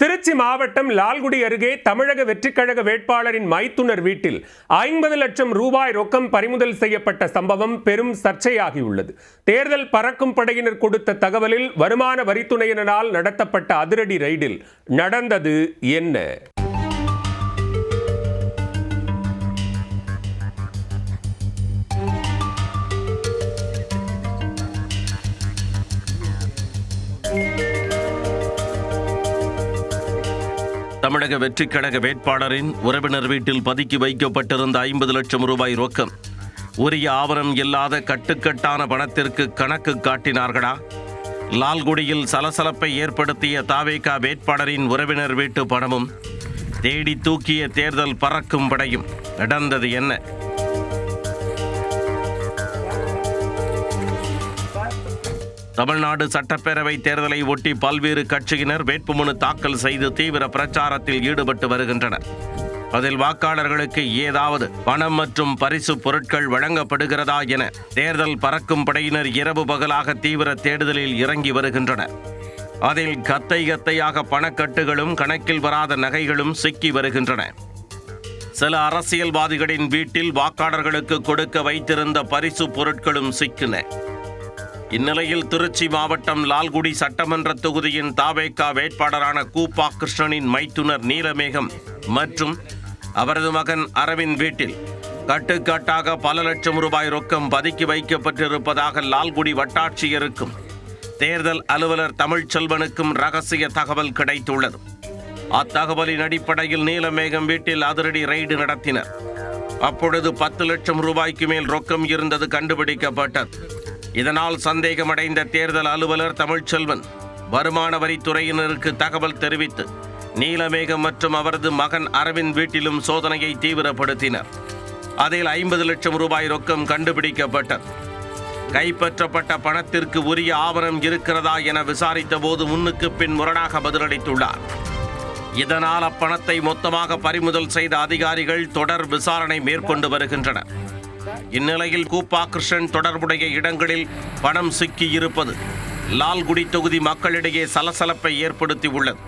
திருச்சி மாவட்டம் லால்குடி அருகே தமிழக வெற்றிக்கழக வேட்பாளரின் மைத்துனர் வீட்டில் 50 லட்சம் ரூபாய் ரொக்கம் பறிமுதல் செய்யப்பட்ட சம்பவம் பெரும் சர்ச்சையாகியுள்ளது. தேர்தல் பறக்கும் படையினர் கொடுத்த தகவலில் வருமான வரித்துறையினரால் நடத்தப்பட்ட அதிரடி ரெய்டில் நடந்தது என்ன? தமிழக வெற்றிக்கழக வேட்பாளரின் உறவினர் வீட்டில் பதுக்கி வைக்கப்பட்டிருந்த 50 லட்சம் ரூபாய் ரொக்கம் உரிய ஆவணம் இல்லாத கட்டுக்கட்டான பணத்திற்கு கணக்கு காட்டினார்களா? லால்குடியில் சலசலப்பை ஏற்படுத்திய தாவேகா வேட்பாளரின் உறவினர் வீட்டு பணமும் தேடி தூக்கிய தேர்தல் பறக்கும் படையும் நடந்தது என்ன? தமிழ்நாடு சட்டப்பேரவை தேர்தலை ஒட்டி பல்வேறு கட்சியினர் வேட்புமனு தாக்கல் செய்து தீவிர பிரச்சாரத்தில் ஈடுபட்டு வருகின்றனர். அதில் வாக்காளர்களுக்கு ஏதாவது பணம் மற்றும் பரிசு பொருட்கள் வழங்கப்படுகிறதா என தேர்தல் பறக்கும் படையினர் இரவு பகலாக தீவிர தேடுதலில் இறங்கி வருகின்றனர். அதில் கத்தையாக பணக்கட்டுகளும் கணக்கில் வராத நகைகளும் சிக்கி வருகின்றன. சில அரசியல்வாதிகளின் வீட்டில் வாக்காளர்களுக்கு கொடுக்க வைத்திருந்த பரிசு பொருட்களும் சிக்கின. இந்நிலையில் திருச்சி மாவட்டம் லால்குடி சட்டமன்ற தொகுதியின் தாவேகா வேட்பாளரான கூப்பா கிருஷ்ணனின் மைத்துனர் நீலமேகம் மற்றும் அவரது மகன் அரவிந்த் வீட்டில் கட்டுக்கட்டாக பல லட்சம் ரூபாய் ரொக்கம் பதுக்கி வைக்கப்பட்டிருப்பதாக லால்குடி வட்டாட்சியருக்கும் தேர்தல் அலுவலர் தமிழ்ச்செல்வனுக்கும் ரகசிய தகவல் கிடைத்துள்ளது. அத்தகவலின் அடிப்படையில் நீலமேகம் வீட்டில் அதிரடி ரெய்டு நடத்தினர். அப்பொழுது 10 லட்சம் ரூபாய்க்கு மேல் ரொக்கம் இருந்தது கண்டுபிடிக்கப்பட்டது. இதனால் சந்தேகமடைந்த தேர்தல் அலுவலர் தமிழ்ச்செல்வன் வருமான வரித்துறையினருக்கு தகவல் தெரிவித்து நீலமேகம் மற்றும் அவரது மகன் அரவிந்த் வீட்டிலும் சோதனையை தீவிரப்படுத்தினர். அதில் 50 லட்சம் ரூபாய் ரொக்கம் கண்டுபிடிக்கப்பட்டது. கைப்பற்றப்பட்ட பணத்திற்கு உரிய ஆவணம் இருக்கிறதா என விசாரித்த போது முன்னுக்கு பின் முரணாக பதிலளித்துள்ளார். இதனால் அப்பணத்தை மொத்தமாக பறிமுதல் செய்த அதிகாரிகள் தொடர் விசாரணை மேற்கொண்டு வருகின்றனர். இந்நிலையில் கூப்பா கிருஷ்ணன் தொடர்புடைய இடங்களில் பணம் சிக்கி இருப்பது லால்குடி தொகுதி மக்களிடையே சலசலப்பை ஏற்படுத்தி உள்ளது.